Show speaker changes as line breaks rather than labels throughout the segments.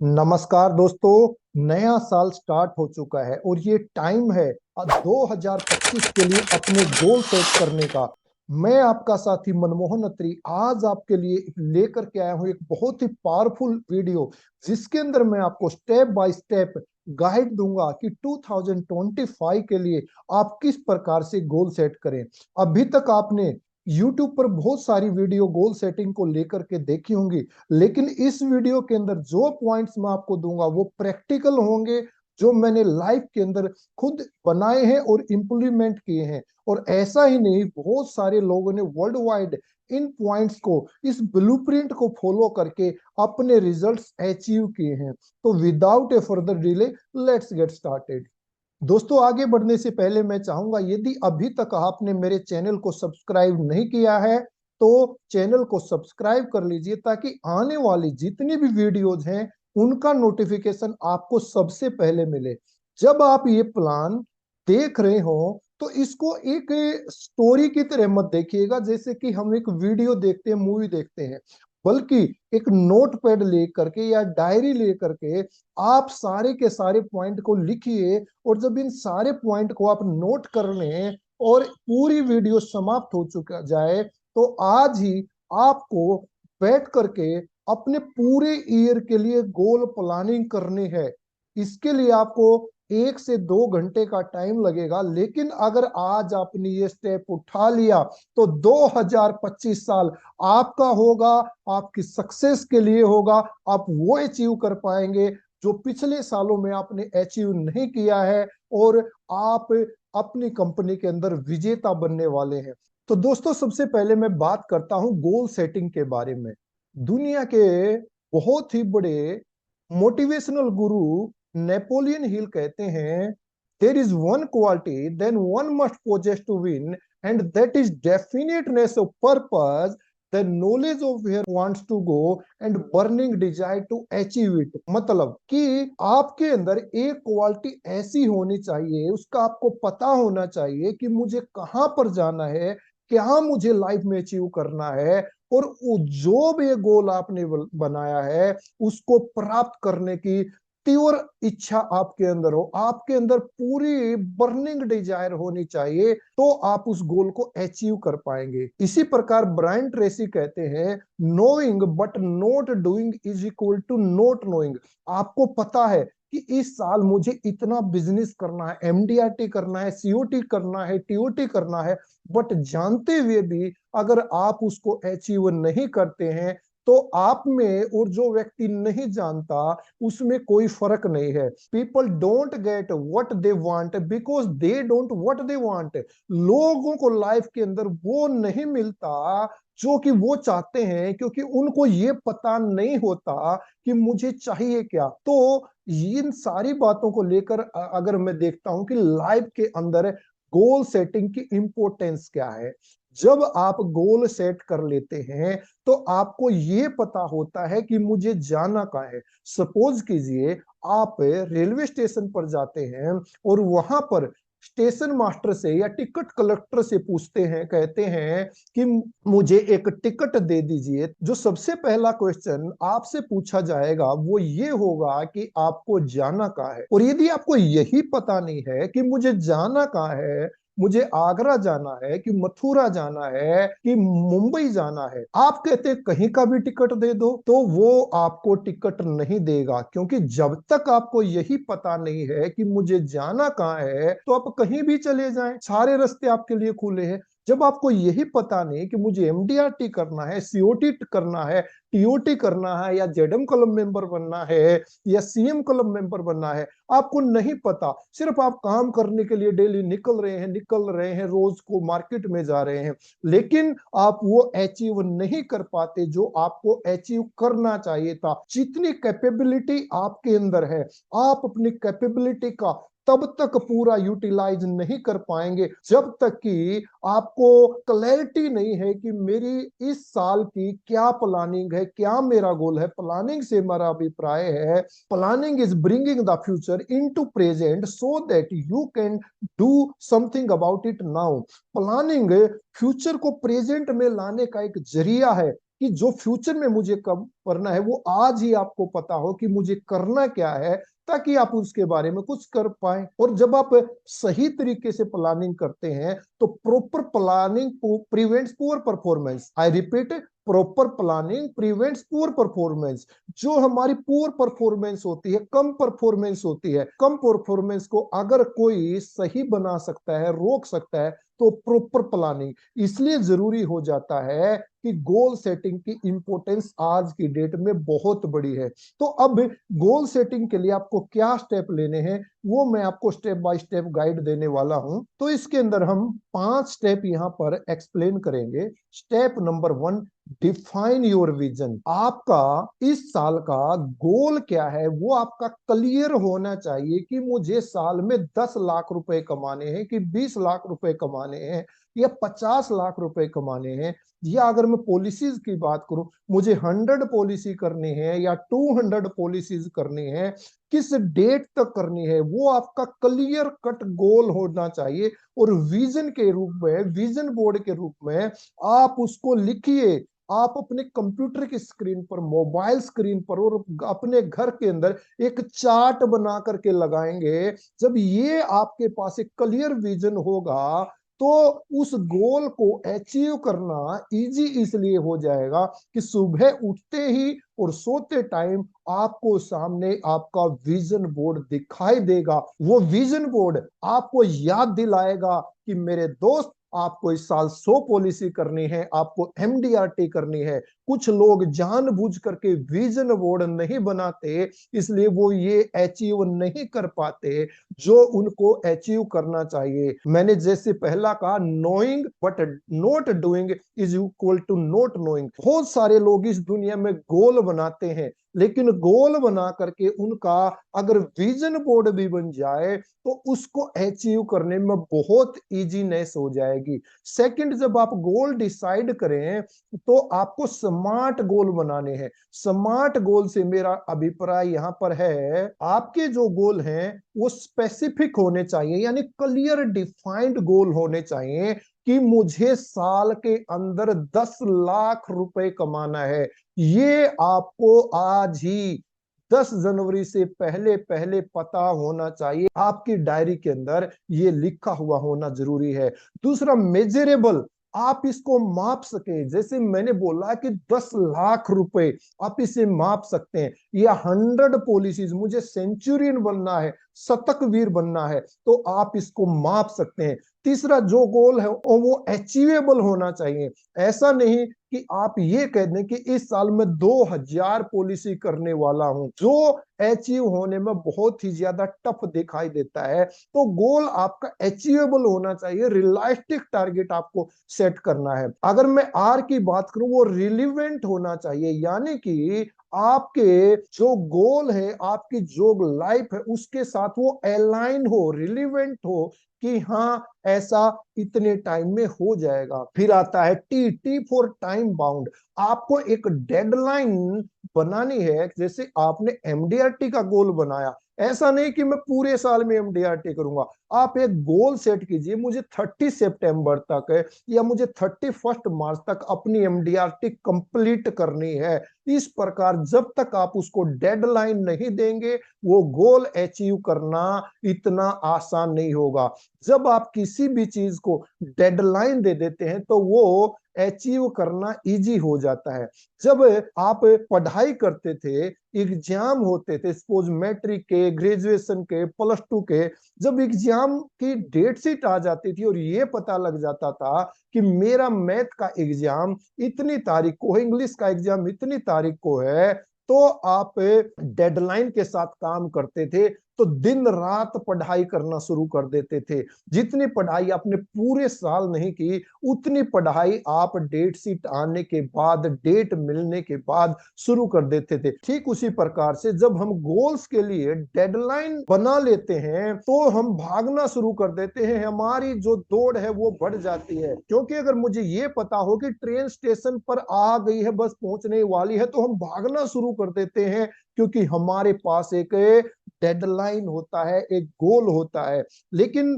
नमस्कार दोस्तों। नया साल स्टार्ट हो चुका है और ये टाइम है 2025 के लिए अपने गोल सेट करने का। मैं आपका साथी मनमोहन अत्री आज आपके लिए लेकर के आया हूं एक बहुत ही पावरफुल वीडियो, जिसके अंदर मैं आपको स्टेप बाय स्टेप गाइड दूंगा कि 2025 के लिए आप किस प्रकार से गोल सेट करें। अभी तक आपने YouTube पर बहुत सारी वीडियो गोल सेटिंग को लेकर के देखी होंगी, लेकिन इस वीडियो के अंदर जो पॉइंट्स मैं आपको दूंगा वो प्रैक्टिकल होंगे, जो मैंने लाइफ के अंदर खुद बनाए हैं और इम्प्लीमेंट किए हैं। और ऐसा ही नहीं, बहुत सारे लोगों ने वर्ल्ड वाइड इन पॉइंट्स को, इस ब्लूप्रिंट को फॉलो करके अपने रिजल्ट्स अचीव किए हैं। तो without A further delay, let's get started. दोस्तों, आगे बढ़ने से पहले मैं चाहूंगा, यदि अभी तक आपने मेरे चैनल को सब्सक्राइब नहीं किया है तो चैनल को सब्सक्राइब कर लीजिए, ताकि आने वाली जितनी भी वीडियोज हैं उनका नोटिफिकेशन आपको सबसे पहले मिले। जब आप ये प्लान देख रहे हो तो इसको एक स्टोरी की तरह मत देखिएगा, जैसे कि हम एक वीडियो देखते हैं, मूवी देखते हैं, बल्कि एक नोट पैड लेकर के या डायरी लेकर के आप सारे के सारे पॉइंट को लिखिए। और जब इन सारे पॉइंट को आप नोट कर लें और पूरी वीडियो समाप्त हो चुका जाए, तो आज ही आपको बैठ करके अपने पूरे ईयर के लिए गोल प्लानिंग करनी है। इसके लिए आपको 1 से 2 घंटे का टाइम लगेगा, लेकिन अगर आज आपने ये स्टेप उठा लिया तो 2025 साल आपका होगा, आपकी सक्सेस के लिए होगा। आप वो अचीव कर पाएंगे जो पिछले सालों में आपने अचीव नहीं किया है, और आप अपनी कंपनी के अंदर विजेता बनने वाले हैं। तो दोस्तों, सबसे पहले मैं बात करता हूं गोल सेटिंग के बारे में। दुनिया के बहुत ही बड़े मोटिवेशनल गुरु नेपोलियन हिल कहते हैं, there is one quality then one must possess to win, and that is definiteness of purpose, the knowledge of where wants to go, and burning desire to achieve it. मतलब कि आपके अंदर एक quality ऐसी होनी चाहिए, उसका आपको पता होना चाहिए कि मुझे कहां पर जाना है, क्या मुझे लाइफ में अचीव करना है, और जो भी गोल आपने बनाया है उसको प्राप्त करने की तीव्र इच्छा आपके अंदर हो। आपके अंदर पूरी बर्निंग डिजायर होनी चाहिए, तो आप उस गोल को अचीव कर पाएंगे। इसी प्रकार ब्रायन ट्रेसी कहते हैं, knowing but not doing is equal to not knowing. आपको पता है कि इस साल मुझे इतना बिजनेस करना है, एमडीआरटी करना है, सीओटी करना है, टीओटी करना है, बट जानते हुए भी अगर आप उसको अचीव नहीं करते हैं, तो आप में और जो व्यक्ति नहीं जानता उसमें कोई फर्क नहीं है। People don't get what they want because they don't what they want. लोगों को लाइफ के अंदर वो नहीं मिलता जो कि वो चाहते हैं, क्योंकि उनको ये पता नहीं होता कि मुझे चाहिए क्या। तो इन सारी बातों को लेकर अगर मैं देखता हूं कि लाइफ के अंदर गोल सेटिंग की इंपॉर्टेंस क्या है। जब आप गोल सेट कर लेते हैं तो आपको ये पता होता है कि मुझे जाना कहाँ है। सपोज कीजिए आप रेलवे स्टेशन पर जाते हैं और वहां पर स्टेशन मास्टर से या टिकट कलेक्टर से पूछते हैं, कहते हैं कि मुझे एक टिकट दे दीजिए। जो सबसे पहला क्वेश्चन आपसे पूछा जाएगा वो ये होगा कि आपको जाना कहाँ है। और यदि आपको यही पता नहीं है कि मुझे जाना कहाँ है, मुझे आगरा जाना है कि मथुरा जाना है कि मुंबई जाना है, आप कहते हैं कहीं का भी टिकट दे दो, तो वो आपको टिकट नहीं देगा। क्योंकि जब तक आपको यही पता नहीं है कि मुझे जाना कहाँ है, तो आप कहीं भी चले जाएं, सारे रास्ते आपके लिए खुले हैं। जब आपको यही पता नहीं कि मुझे एमडीआरटी करना है, सीओटी करना है, टीओटी करना है, या जेडएम क्लब मेंबर बनना है, या सीएम क्लब मेंबर बनना है, आपको नहीं पता, सिर्फ आप काम करने के लिए डेली निकल रहे हैं, रोज को मार्केट में जा रहे हैं, लेकिन आप वो अचीव नहीं कर पाते जो आपको अचीव करना चाहिए था। जितनी कैपेबिलिटी आपके अंदर है, आप अपनी कैपेबिलिटी का तब तक पूरा यूटिलाइज नहीं कर पाएंगे जब तक कि आपको क्लैरिटी नहीं है कि मेरी इस साल की क्या प्लानिंग है, क्या मेरा गोल है। प्लानिंग से मेरा अभिप्राय है, planning is bringing the future into present so that you can do something about it now. Planning future को प्रेजेंट में लाने का एक जरिया है कि जो फ्यूचर में मुझे कब करना है वो आज ही आपको पता हो कि मुझे करना क्या है, ताकि आप उसके बारे में कुछ कर पाए। और जब आप सही तरीके से प्लानिंग करते हैं तो proper planning prevents poor performance. I repeat, proper planning prevents poor performance. जो हमारी पुअर परफॉर्मेंस होती है, कम परफॉर्मेंस होती है, कम परफॉर्मेंस को अगर कोई सही बना सकता है, रोक सकता है, तो प्रॉपर प्लानिंग। इसलिए जरूरी हो जाता है कि गोल सेटिंग की इंपॉर्टेंस आज की डेट में बहुत बड़ी है। तो अब गोल सेटिंग के लिए आपको क्या स्टेप लेने हैं वो मैं आपको स्टेप बाय स्टेप गाइड देने वाला हूं। तो इसके अंदर हम 5 स्टेप यहां पर एक्सप्लेन करेंगे। Step number 1, define your vision. आपका इस साल का गोल क्या है वो आपका क्लियर होना चाहिए कि मुझे साल में 10 लाख रुपए कमाने हैं, कि 20 लाख रुपए कमाने हैं, या 50 लाख रुपए कमाने हैं। या अगर मैं पॉलिसीज की बात करूं, मुझे 100 पॉलिसी करनी है या 200 पॉलिसीज करनी है, किस डेट तक करनी है, वो आपका क्लियर कट गोल होना चाहिए। और विजन के रूप में, विजन बोर्ड के रूप में आप उसको लिखिए। आप अपने कंप्यूटर की स्क्रीन पर, मोबाइल स्क्रीन पर और अपने घर के अंदर एक चार्ट बना करके लगाएंगे। जब ये आपके पास एक क्लियर विजन होगा तो उस गोल को अचीव करना इजी इसलिए हो जाएगा कि सुबह उठते ही और सोते टाइम आपको सामने आपका विजन बोर्ड दिखाई देगा। वो विजन बोर्ड आपको याद दिलाएगा कि मेरे दोस्त, आपको इस साल 100 पॉलिसी करनी है, आपको एमडीआरटी करनी है। कुछ लोग जानबूझ करके विजन बोर्ड नहीं बनाते, इसलिए वो ये अचीव नहीं कर पाते जो उनको अचीव करना चाहिए। मैंने जैसे पहला कहा, knowing but not doing is equal to not knowing. बहुत सारे लोग इस दुनिया में गोल बनाते हैं, लेकिन गोल बना करके उनका अगर विजन बोर्ड भी बन जाए तो उसको अचीव करने में बहुत इजीनेस हो जाएगी। सेकंड, जब आप गोल डिसाइड करें तो आपको स्मार्ट गोल बनाने हैं। स्मार्ट गोल से मेरा अभिप्राय यहां पर है, आपके जो गोल हैं वो स्पेसिफिक होने चाहिए, यानी क्लियर डिफाइंड गोल होने चाहिए कि मुझे साल के अंदर 10 लाख रुपए कमाना है। ये आपको आज ही 10 जनवरी से पहले पहले पता होना चाहिए। आपकी डायरी के अंदर ये लिखा हुआ होना जरूरी है। दूसरा, मेजरेबल। आप इसको माप सके। जैसे मैंने बोला कि 10 लाख रुपए आप इसे माप सकते हैं, या 100 पॉलिसीज, मुझे सेंचुरियन बनना है, शतकवीर बनना है, तो आप इसको माप सकते हैं। तीसरा जो गोल है वो अचीवेबल होना चाहिए। ऐसा नहीं कि आप ये कह दें कि इस साल में 2000 पॉलिसी करने वाला हूं, जो अचीव होने में बहुत ही ज्यादा टफ दिखाई देता है। तो गोल आपका अचीवेबल होना चाहिए, रियलिस्टिक टारगेट आपको सेट करना है। अगर मैं आर की बात करूं, वो रिलीवेंट होना चाहिए, यानी कि आपके जो गोल है, आपकी जो लाइफ है, उसके साथ वो अलाइन हो, रिलीवेंट हो, कि हाँ ऐसा इतने टाइम में हो जाएगा। फिर आता है T, T for time bound. आपको एक डेडलाइन बनानी है। जैसे आपने एमडीआरटी का गोल बनाया, ऐसा नहीं कि मैं पूरे साल में एमडीआरटी करूंगा। आप एक गोल सेट कीजिए, मुझे 30 सितंबर तक या मुझे 31 मार्च तक अपनी एमडीआरटी कंप्लीट करनी है। इस प्रकार जब तक आप उसको डेडलाइन नहीं देंगे, वो गोल अचीव करना इतना आसान नहीं होगा। जब आप किसी भी चीज को डेडलाइन दे देते हैं तो वो अचीव करना इजी हो जाता है। जब आप पढ़ाई करते थे, एग्जाम होते थे, सपोज मैट्रिक के, ग्रेजुएशन के, +2 के, जब एग्जाम की डेट शीट आ जाती थी और ये पता लग जाता था कि मेरा मैथ का एग्जाम इतनी तारीख को है, इंग्लिश का एग्जाम इतनी तारीख को है, तो आप डेडलाइन के साथ काम करते थे, तो दिन रात पढ़ाई करना शुरू कर देते थे। जितनी पढ़ाई आपने पूरे साल नहीं की, उतनी पढ़ाई आप डेट शीट आने के बाद, डेट मिलने के बाद शुरू कर देते थे। ठीक उसी प्रकार से जब हम गोल्स के लिए डेडलाइन बना लेते हैं तो हम भागना शुरू कर देते हैं, हमारी जो दौड़ है वो बढ़ जाती है। क्योंकि अगर मुझे ये पता हो कि ट्रेन स्टेशन पर आ गई है, बस पहुंचने वाली है, तो हम भागना शुरू कर देते हैं, क्योंकि हमारे पास एक डेडलाइन होता है, एक गोल होता है। लेकिन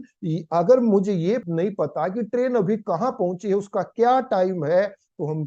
अगर मुझे ये नहीं पता कि ट्रेन अभी कहां पहुंची है, उसका क्या टाइम है, तो हम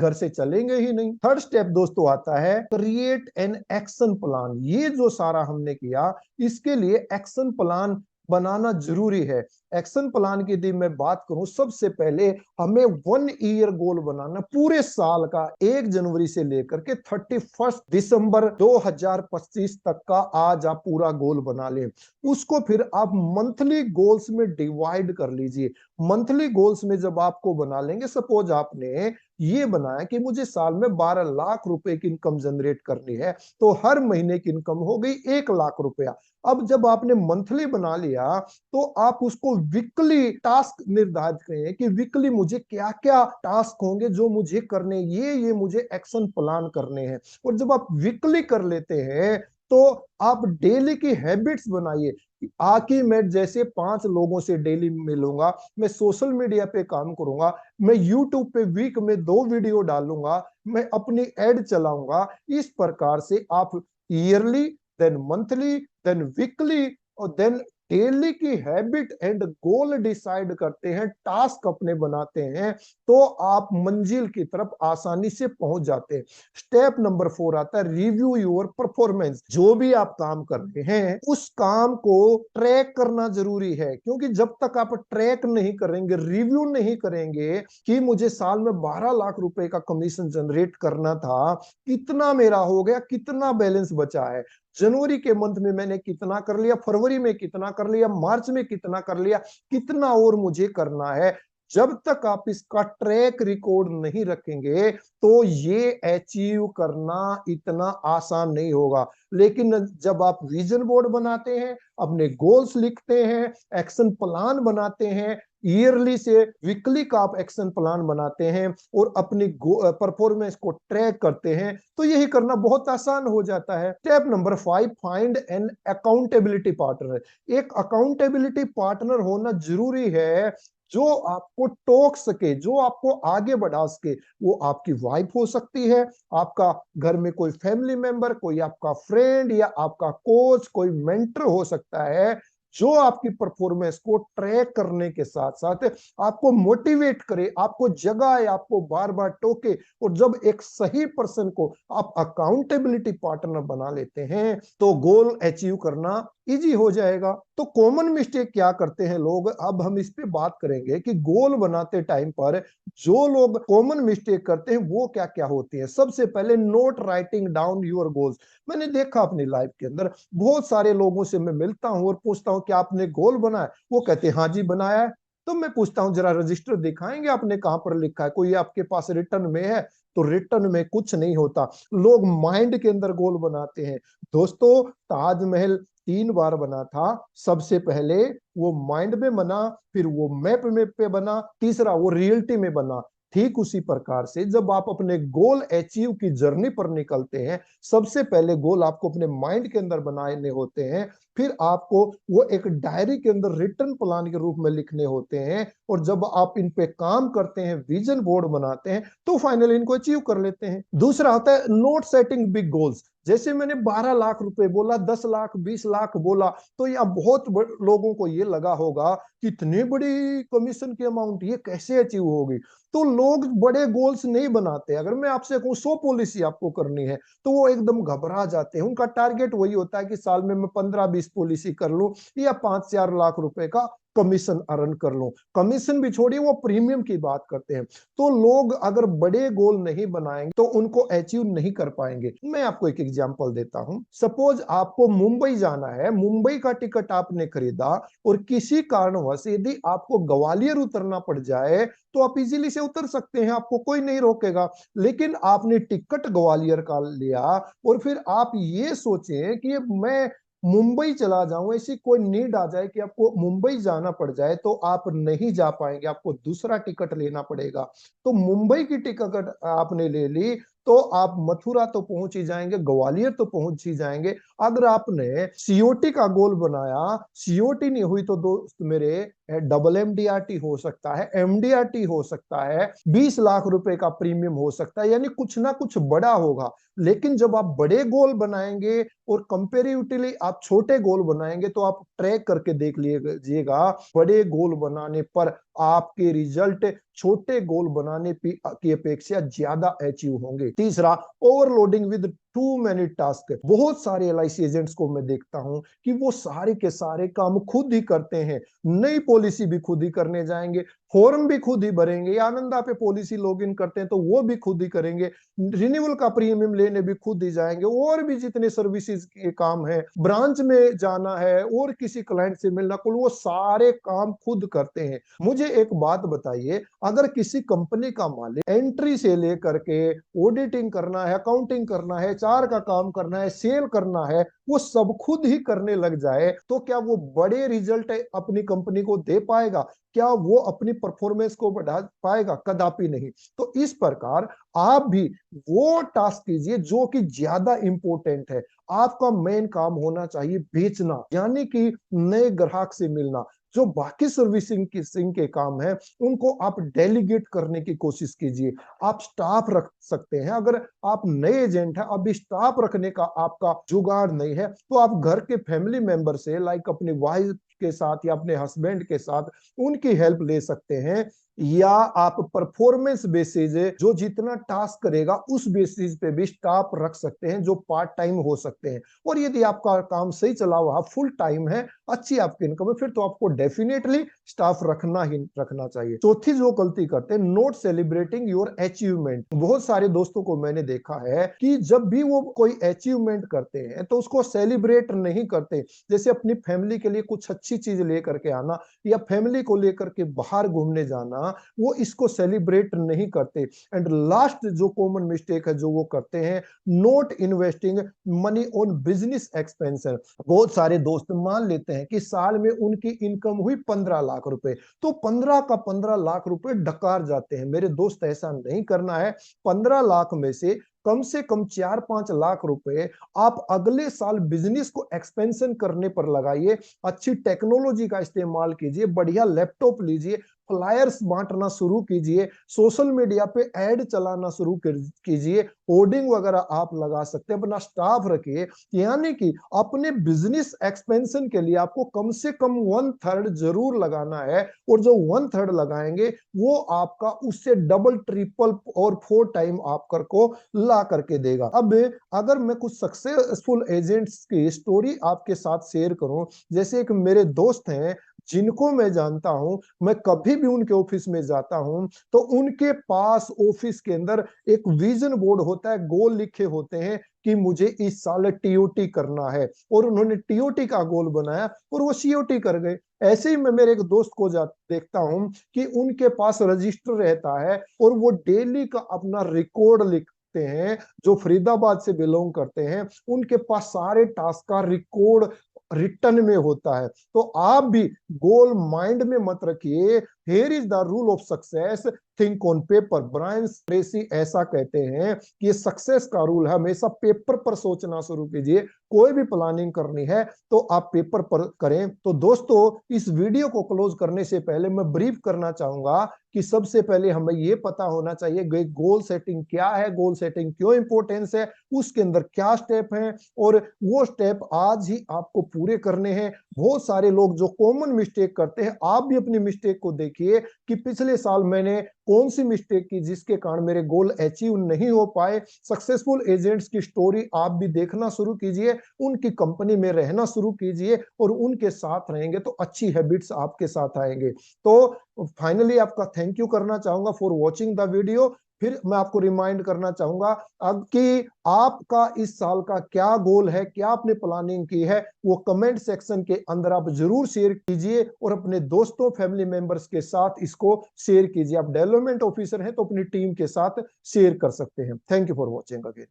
घर से चलेंगे ही नहीं। थर्ड स्टेप दोस्तों आता है क्रिएट एन एक्शन प्लान। ये जो सारा हमने किया, इसके लिए एक्शन प्लान बनाना जरूरी है। एक्शन प्लान की यदि मैं बात करूं, सबसे पहले हमें 1 ईयर गोल बनाना, पूरे साल का 1 जनवरी से लेकर के 31 दिसंबर 2025 तक का आज आप पूरा गोल बना लें। उसको फिर आप मंथली गोल्स में डिवाइड कर लीजिए। मंथली गोल्स में जब आपको बना लेंगे, सपोज आपने ये बनाया कि मुझे साल में 12 लाख रुपए की इनकम जनरेट करनी है, तो हर महीने की इनकम हो गई 1 लाख रुपया। अब जब आपने मंथली बना लिया, तो आप उसको वीकली टास्क निर्धारित करें कि वीकली मुझे क्या क्या टास्क होंगे जो मुझे करने, ये मुझे एक्शन प्लान करने हैं। और जब आप वीकली कर लेते हैं, तो आप डेली की हैबिट्स बनाइए। आके मैं जैसे 5 लोगों से डेली मिलूंगा, मैं सोशल मीडिया पे काम करूंगा, मैं यूट्यूब पे वीक में 2 वीडियो डालूंगा, मैं अपनी एड चलाऊंगा। इस प्रकार से आप yearly, then monthly, then weekly और देन डेली की हैबिट एंड गोल डिसाइड करते हैं, टास्क अपने बनाते हैं, तो आप मंजिल की तरफ आसानी से पहुंच जाते हैं। स्टेप नंबर 4 आता है रिव्यू योर परफॉर्मेंस। जो भी आप काम कर रहे हैं, उस काम को ट्रैक करना जरूरी है, क्योंकि जब तक आप ट्रैक नहीं करेंगे, रिव्यू नहीं करेंगे कि मुझे साल में 12 लाख रुपए का कमीशन जनरेट करना था, कितना मेरा हो गया, कितना बैलेंस बचा है, जनवरी के मंथ में मैंने कितना कर लिया, फरवरी में कितना कर लिया, मार्च में कितना कर लिया, कितना और मुझे करना है। जब तक आप इसका ट्रैक रिकॉर्ड नहीं रखेंगे, तो ये अचीव करना इतना आसान नहीं होगा। लेकिन जब आप विजन बोर्ड बनाते हैं, अपने गोल्स लिखते हैं, एक्शन प्लान बनाते हैं, ईयरली से वीकली का आप एक्शन प्लान बनाते हैं और अपनी परफॉर्मेंस को ट्रैक करते हैं, तो यही करना बहुत आसान हो जाता है। Step number 5, find an accountability partner. एक अकाउंटेबिलिटी पार्टनर होना जरूरी है, जो आपको टोक सके, जो आपको आगे बढ़ा सके। वो आपकी वाइफ हो सकती है, आपका घर में कोई फैमिली मेंबर, कोई आपका फ्रेंड या आपका कोच, कोई मेंटर हो सकता है, जो आपकी परफॉर्मेंस को ट्रैक करने के साथ साथ आपको मोटिवेट करे, आपको जगाए, आपको बार बार टोके। और जब एक सही पर्सन को आप अकाउंटेबिलिटी पार्टनर बना लेते हैं, तो गोल अचीव करना इजी हो जाएगा। तो कॉमन मिस्टेक क्या करते हैं लोग, अब हम इस पे बात करेंगे कि गोल बनाते टाइम पर जो लोग कॉमन मिस्टेक करते हैं वो क्या क्या होती है। सबसे पहले, note writing down your goals. मैंने देखा अपनी लाइफ के अंदर, बहुत सारे लोगों से मैं मिलता हूं और पूछता हूं कि आपने गोल बनाया, वो कहते हैं हाँ जी बनाया है। तो मैं पूछता हूं जरा रजिस्टर दिखाएंगे आपने कहां पर लिखा है, कोई आपके पास रिटर्न में है? तो रिटर्न में कुछ नहीं होता। लोग माइंड के अंदर गोल बनाते हैं। दोस्तों, ताजमहल 3 बार बना था। सबसे पहले वो माइंड में बना, फिर वो मैप में पे बना, तीसरा वो रियलिटी में बना। ठीक उसी प्रकार से जब आप अपने गोल अचीव की जर्नी पर निकलते हैं, सबसे पहले गोल आपको अपने माइंड के अंदर बनाने होते हैं, फिर आपको वो एक डायरी के अंदर रिटर्न प्लान के रूप में लिखने होते हैं, और जब आप इन पे काम करते हैं, विजन बोर्ड बनाते हैं, तो फाइनली इनको अचीव कर लेते हैं। दूसरा होता है नोट सेटिंग बिग गोल्स। जैसे मैंने 12 लाख रुपए बोला, 10 लाख, 20 लाख बोला, तो यह बहुत लोगों को ये लगा होगा कि इतनी बड़ी कमीशन की अमाउंट ये कैसे अचीव होगी। तो लोग बड़े गोल्स नहीं बनाते। अगर मैं आपसे कहूँ 100 पॉलिसी आपको करनी है, तो वो एकदम घबरा जाते हैं। उनका टारगेट वही होता है कि साल में मैं 15-20 पॉलिसी कर लूं या 5-4 लाख रुपए का कमीशन अर्न कर लूं। कमीशन भी छोड़िए, वो प्रीमियम की बात करते हैं। तो लोग अगर बड़े गोल नहीं बनाएंगे, तो उनको अचीव नहीं कर पाएंगे। मैं आपको एक एग्जांपल देता हूं। सपोज आपको मुंबई जाना है, मुंबई का टिकट आपने खरीदा, और किसी कारणवश यदि आपको ग्वालियर उतरना पड़ जाए, तो आप इजीली से उतर सकते हैं, आपको कोई नहीं रोकेगा। लेकिन आपने टिकट ग्वालियर का लिया, और फिर आप ये सोचें कि मैं मुंबई चला जाऊं, ऐसी कोई नीड आ जाए कि आपको मुंबई जाना पड़ जाए, तो आप नहीं जा पाएंगे, आपको दूसरा टिकट लेना पड़ेगा। तो मुंबई की टिकट आपने ले ली, तो आप मथुरा तो पहुंच ही जाएंगे, ग्वालियर तो पहुंच ही जाएंगे। अगर आपने सीओटी का गोल बनाया, सीओटी नहीं हुई, तो दोस्त मेरे डबल एमडीआरटी हो सकता है, एमडीआरटी हो सकता है, 20 लाख रुपए का प्रीमियम हो सकता है, यानी कुछ ना कुछ बड़ा होगा। लेकिन जब आप बड़े गोल बनाएंगे और कंपेरेटिवली आप छोटे गोल बनाएंगे तो आप ट्रैक करके देख लीजिएगा, बड़े गोल बनाने पर आपके रिजल्ट छोटे गोल बनाने की अपेक्षा ज्यादा अचीव होंगे। तीसरा, overloading with two many task. बहुत सारे एलआईसी एजेंट्स को मैं देखता हूं कि वो सारे के सारे काम खुद ही करते हैं, नई पॉलिसी भी खुद ही करने जाएंगे, फॉर्म भी खुद ही भरेंगे, आनंदा पे पॉलिसी लॉगिन करते हैं तो वो भी खुद ही करेंगे, रिन्यूअल का प्रीमियम लेने भी खुद ही जाएंगे, और भी जितने सर्विसेज के काम है, ब्रांच में जाना है और किसी क्लाइंट से मिलना, कुल वो सारे काम खुद करते हैं। मुझे एक बात बताइए, अगर किसी कंपनी का मालिक एंट्री से लेकर के ऑडिटिंग करना है, अकाउंटिंग करना है, चार का काम करना है, सेल करना है, वो सब खुद ही करने लग जाए तो क्या वो बड़े रिजल्ट अपनी कंपनी को दे पाएगा? क्या वो अपनी परफॉर्मेंस को बढ़ा पाएगा? कदापि नहीं। तो इस प्रकार आप भी वो टास्क कीजिए जो कि ज्यादा इंपॉर्टेंट है। आपका मेन काम होना चाहिए बेचना, यानी कि नए ग्राहक से मिलना। जो बाकी सर्विसिंग के काम है उनको आप डेलीगेट करने की कोशिश कीजिए। आप स्टाफ रख सकते हैं, अगर आप नए एजेंट हैं, अभी स्टाफ रखने का आपका जुगाड़ नहीं है तो आप घर के फैमिली मेंबर से, लाइक अपनी वाइफ के साथ या अपने हस्बैंड के साथ उनकी हेल्प ले सकते हैं, या आप परफॉर्मेंस बेसिस जो जितना टास्क करेगा उस बेसिस पे भी स्टाफ रख सकते हैं जो पार्ट टाइम हो सकते हैं। और यदि आपका काम सही चला हुआ, फुल टाइम है, अच्छी आपकी इनकम है, फिर तो आपको डेफिनेटली स्टाफ रखना ही रखना चाहिए। चौथी जो गलती करते हैं, नॉट सेलिब्रेटिंग योर अचीवमेंट। बहुत सारे दोस्तों को मैंने देखा है कि जब भी वो कोई अचीवमेंट करते हैं तो उसको सेलिब्रेट नहीं करते। जैसे अपनी फैमिली के लिए कुछ अच्छी चीज लेकर के आना या फैमिली को लेकर के बाहर घूमने जाना, वो इसको सेलिब्रेट नहीं करते। एंड लास्ट जो कॉमन मिस्टेक है जो वो करते हैं, not investing money on business expansion. बहुत सारे दोस्त मान लेते हैं कि साल में उनकी इनकम हुई 15 लाख रुपए, तो 15 का 15 लाख रुपए डकार जाते हैं। मेरे दोस्त, ऐसा नहीं करना है। 15 लाख में से कम 4-5 लाख रुपए आप अगले साल बिजनेस को एक्सपेंशन करने पर लगाइए। अच्छी टेक्नोलॉजी का इस्तेमाल कीजिए, बढ़िया लैपटॉप लीजिए, फ्लायर्स बांटना शुरू कीजिए, सोशल मीडिया पे ऐड चलाना शुरू कीजिए, होर्डिंग वगैरह आप लगा सकते हैं, अपना स्टाफ रखिए। यानी कि अपने बिजनेस एक्सपेंशन के लिए आपको कम से कम 1/3 जरूर लगाना है, और जो 1/3 लगाएंगे वो आपका उससे डबल, ट्रिपल और 4 टाइम आपकर को ला करके देगा। अब अगर मैं कुछ सक्सेसफुल एजेंट्स की स्टोरी आपके साथ शेयर करूं, जैसे एक मेरे दोस्त हैं जिनको मैं जानता हूं, मैं कभी भी उनके ऑफिस में जाता हूं तो उनके पास ऑफिस के अंदर एक विजन बोर्ड होता है, गोल लिखे होते हैं कि मुझे इस साल टीओटी करना है, और उन्होंने टीओटी का गोल बनाया और वो सीओटी कर गए। ऐसे ही मैं मेरे एक दोस्त को देखता हूं कि उनके पास रजिस्टर रहता है और वो डेली का अपना रिकॉर्ड लिखते हैं। जो फरीदाबाद से बिलोंग करते हैं उनके पास सारे टास्क का रिकॉर्ड रिटर्न में होता है। तो आप भी गोल माइंड में मत रखिए। Here is the rule of success, think on paper. Brian Tracy ऐसा कहते हैं कि सक्सेस का रूल है, हमेशा पेपर पर सोचना शुरू कीजिए। कोई भी प्लानिंग करनी है तो आप पेपर पर करें। तो दोस्तों, इस वीडियो को क्लोज करने से पहले मैं ब्रीफ करना चाहूंगा कि सबसे पहले हमें यह पता होना चाहिए गोल सेटिंग क्या है, गोल सेटिंग क्यों इंपॉर्टेंस है, उसके अंदर क्या स्टेप हैं, और वो स्टेप आज ही आपको पूरे करने हैं। बहुत सारे लोग जो कॉमन मिस्टेक करते हैं, आप भी अपनी मिस्टेक को देखिए कि पिछले साल मैंने कौन सी मिस्टेक की जिसके कारण मेरे गोल अचीव नहीं हो पाए। सक्सेसफुल एजेंट्स की स्टोरी आप भी देखना शुरू कीजिए, उनकी कंपनी में रहना शुरू कीजिए, और उनके साथ रहेंगे तो अच्छी हैबिट्स आपके साथ आएंगे। तो फाइनली आपका थैंक यू करना चाहूंगा फॉर वॉचिंग द वीडियो। फिर मैं आपको रिमाइंड करना चाहूंगा अब कि आपका इस साल का क्या गोल है, क्या आपने प्लानिंग की है, वो कमेंट सेक्शन के अंदर आप जरूर शेयर कीजिए, और अपने दोस्तों, फैमिली मेंबर्स के साथ इसको शेयर कीजिए। आप डेवलपमेंट ऑफिसर हैं तो अपनी टीम के साथ शेयर कर सकते हैं। Thank you for watching again.